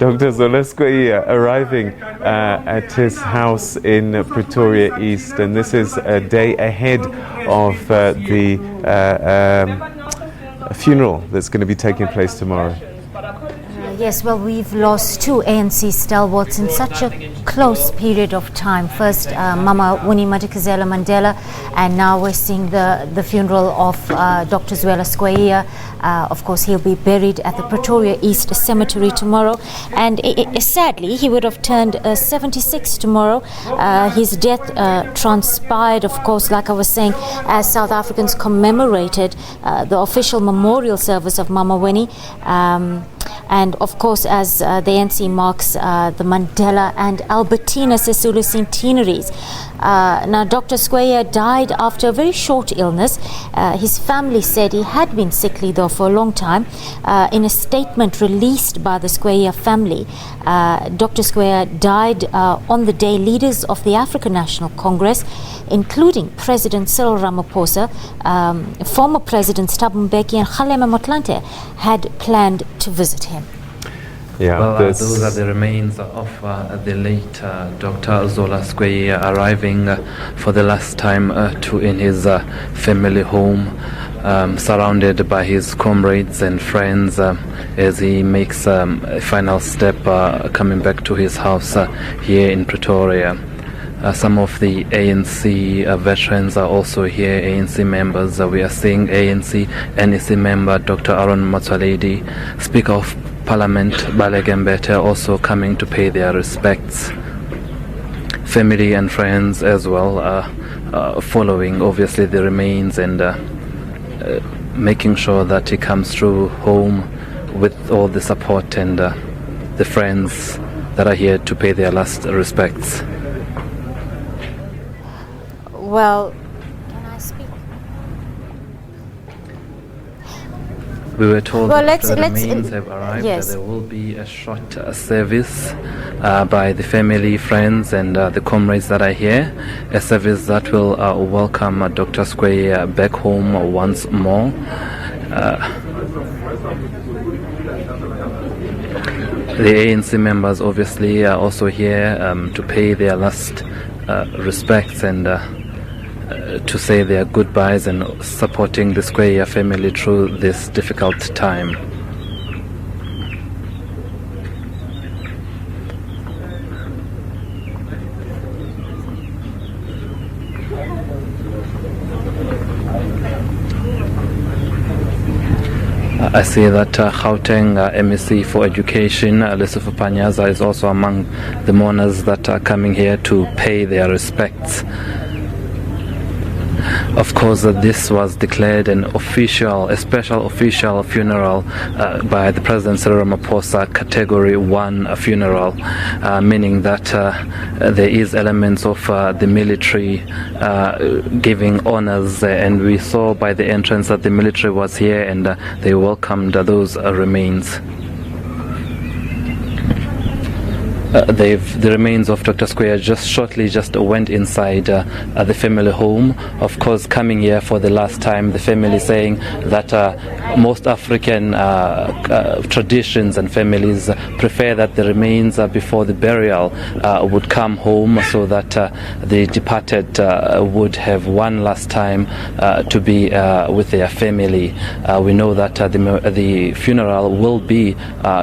Dr. Zola Skweyiya arriving at his house in Pretoria East, and this is a day ahead of the funeral that's going to be taking place tomorrow. Yes, well, we've lost two ANC stalwarts in such a close period of time. First, Mama Winnie Madikizela Mandela, and now we're seeing the funeral of Dr. Zola Skweyiya. Of course, he'll be buried at the Pretoria East Cemetery tomorrow. And sadly, he would have turned 76 tomorrow. His death transpired, of course, like I was saying, as South Africans commemorated the official memorial service of Mama Winnie. And of course, as the ANC marks the Mandela and Albertina Sisulu centenaries. Now, Dr. Skweyiya died after a very short illness. His family said he had been sickly, though, for a long time. In a statement released by the Skweyiya family, Dr. Skweyiya died on the day leaders of the African National Congress, including President Cyril Ramaphosa, former Presidents Thabo Mbeki and Kgalema Motlanthe, had planned to visit him. Yeah, well, those are the remains of the late Dr. Zola Skweyiya arriving for the last time in his family home, surrounded by his comrades and friends as he makes a final step coming back to his house here in Pretoria. Some of the ANC veterans are also here, ANC members. We are seeing ANC NEC member Dr. Aaron Matsaledi, Speaker of Parliament Baleka Mbete also coming to pay their respects. Family and friends as well following obviously the remains and making sure that he comes through home with all the support and the friends that are here to pay their last respects. Well, can I speak? We were told that the let's remains have arrived. Yes. There will be a short service by the family, friends and the comrades that are here. A service that will welcome Dr. Skweyiya back home once more. The ANC members obviously are also here to pay their last respects and to say their goodbyes and supporting the Skweyiya family through this difficult time. I see that Gauteng MEC for Education, Lesotho Panyaza, is also among the mourners that are coming here to pay their respects. Of course, this was declared a special official funeral by the President Cyril Ramaphosa, Category 1 funeral, meaning that there is elements of the military giving honors, and we saw by the entrance that the military was here and they welcomed those remains. The remains of Dr. Skweyiya just went inside the family home. Of course, coming here for the last time, the family saying that most African traditions and families prefer that the remains before the burial would come home, so that the departed would have one last time to be with their family. We know that the funeral will be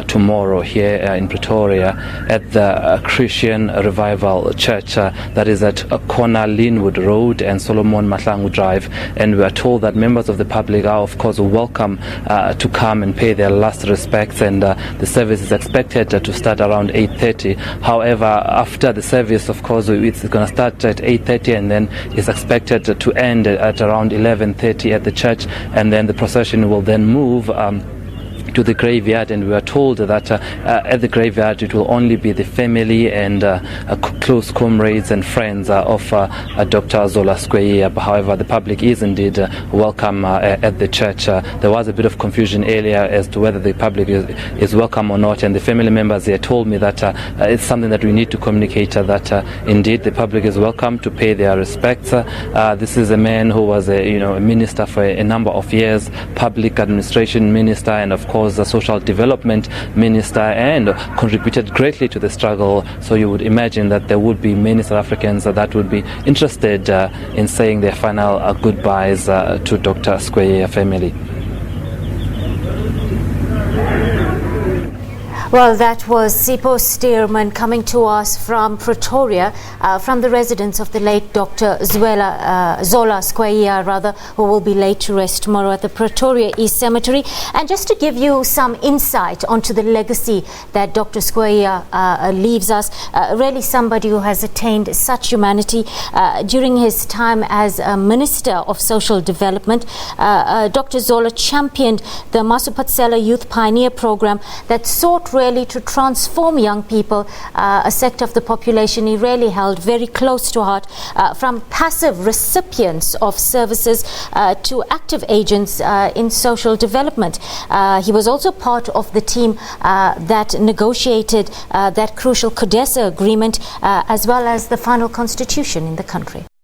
tomorrow here in Pretoria at the Christian Revival Church that is at corner Linwood Road and Solomon Mahlangu Drive, and we are told that members of the public are of course welcome to come and pay their last respects, and the service is expected to start around 8:30. However, after the service, of course, it's going to start at 8:30 and then it's expected to end at around 11:30 at the church, and then the procession will then move to the graveyard, and we are told that at the graveyard it will only be the family and close comrades and friends of Dr. Zola Skweyiya. However, the public is indeed welcome at the church. There was a bit of confusion earlier as to whether the public is welcome or not, and the family members here told me that it's something that we need to communicate, that indeed the public is welcome to pay their respects. This is a man who was a minister for a number of years, public administration minister, and of course was a social development minister and contributed greatly to the struggle. So you would imagine that there would be many South Africans that would be interested in saying their final goodbyes to Dr. Skweyiya family. Well, that was Sipho Stearman coming to us from Pretoria, from the residence of the late Dr. Zola Skweyiya, who will be laid to rest tomorrow at the Pretoria East Cemetery. And just to give you some insight onto the legacy that Dr. Skweyiya leaves us, really somebody who has attained such humanity during his time as a Minister of Social Development. Dr. Zola championed the Masupatsela Youth Pioneer Program that sought really to transform young people, a sector of the population he really held very close to heart, from passive recipients of services to active agents in social development. He was also part of the team that negotiated that crucial CODESA agreement, as well as the final constitution in the country.